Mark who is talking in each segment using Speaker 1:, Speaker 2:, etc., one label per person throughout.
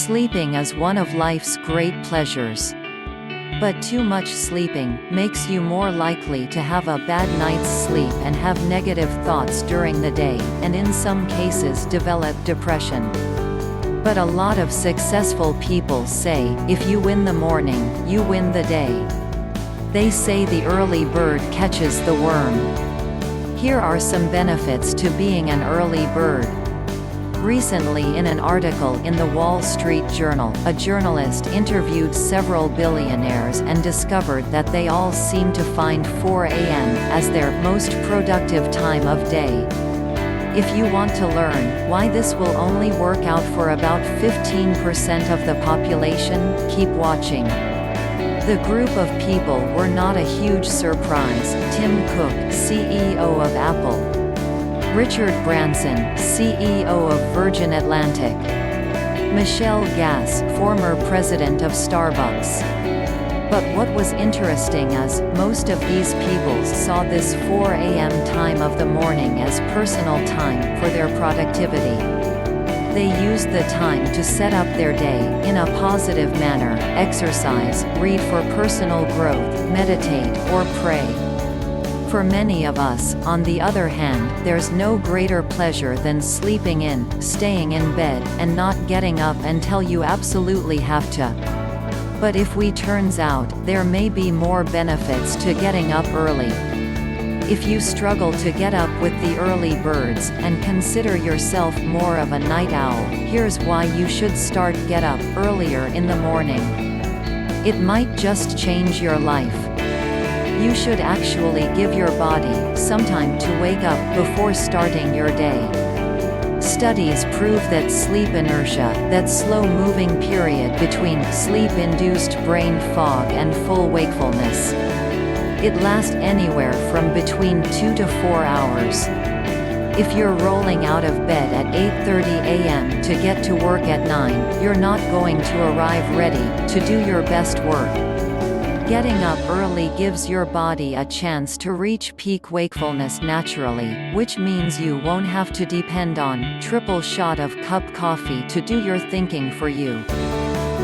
Speaker 1: Sleeping is one of life's great pleasures. But too much sleeping makes you more likely to have a bad night's sleep and have negative thoughts during the day, and in some cases develop depression. But a lot of successful people say, if you win the morning, you win the day. They say the early bird catches the worm. Here are some benefits to being an early bird. Recently, in an article in the Wall Street Journal, a journalist interviewed several billionaires and discovered that they all seem to find 4 a.m. as their most productive time of day. If you want to learn why this will only work out for about 15% of the population, keep watching. The group of people were not a huge surprise. Tim Cook, CEO of Apple. Richard Branson, CEO of Virgin Atlantic. Michelle Gass, former president of Starbucks. But what was interesting is, most of these people saw this 4 a.m. time of the morning as personal time for their productivity. They used the time to set up their day in a positive manner, exercise, read for personal growth, meditate, or pray. For many of us, on the other hand, there's no greater pleasure than sleeping in, staying in bed, and not getting up until you absolutely have to. But if we turns out, there may be more benefits to getting up early. If you struggle to get up with the early birds, and consider yourself more of a night owl, here's why you should start get up earlier in the morning. It might just change your life. You should actually give your body some time to wake up before starting your day. Studies prove that sleep inertia, that slow-moving period between sleep-induced brain fog and full wakefulness, it lasts anywhere from between 2 to 4 hours. If you're rolling out of bed at 8:30 a.m. to get to work at 9, you're not going to arrive ready to do your best work. Getting up early gives your body a chance to reach peak wakefulness naturally, which means you won't have to depend on triple shot of cup coffee to do your thinking for you.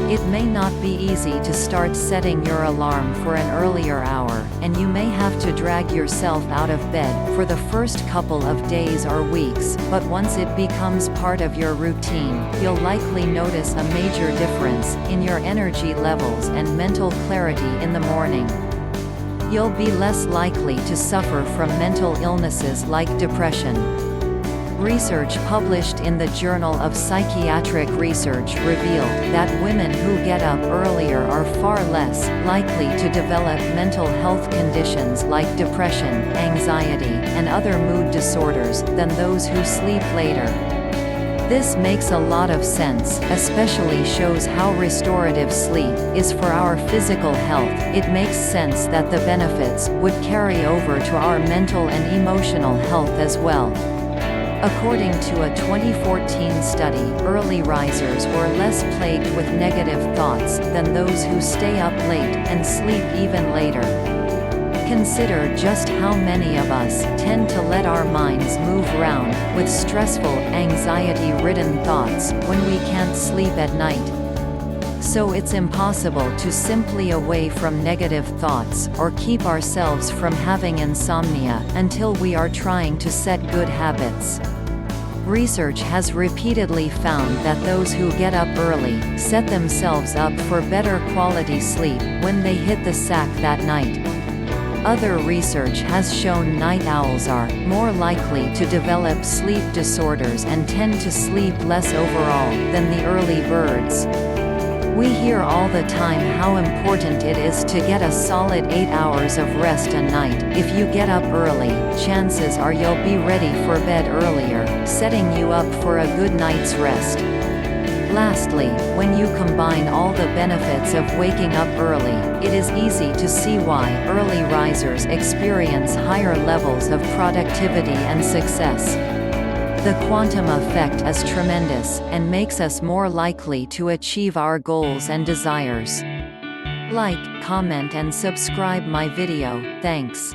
Speaker 1: It may not be easy to start setting your alarm for an earlier hour, and you may have to drag yourself out of bed for the first couple of days or weeks, but once it becomes part of your routine, you'll likely notice a major difference in your energy levels and mental clarity in the morning. You'll be less likely to suffer from mental illnesses like depression. Research published in the Journal of Psychiatric Research revealed that women who get up earlier are far less likely to develop mental health conditions like depression, anxiety, and other mood disorders than those who sleep later. This makes a lot of sense, especially shows how restorative sleep is for our physical health. It makes sense that the benefits would carry over to our mental and emotional health as well. According to a 2014 study, early risers were less plagued with negative thoughts than those who stay up late and sleep even later. Consider just how many of us tend to let our minds move around with stressful, anxiety-ridden thoughts when we can't sleep at night. So it's impossible to simply away from negative thoughts or keep ourselves from having insomnia until we are trying to set good habits. Research has repeatedly found that those who get up early set themselves up for better quality sleep when they hit the sack that night. Other research has shown night owls are more likely to develop sleep disorders and tend to sleep less overall than the early birds. We hear all the time how important it is to get a solid 8 hours of rest a night. If you get up early, chances are you'll be ready for bed earlier, setting you up for a good night's rest. Lastly, when you combine all the benefits of waking up early, it is easy to see why early risers experience higher levels of productivity and success. The quantum effect is tremendous, and makes us more likely to achieve our goals and desires. Like, comment and subscribe my video, thanks.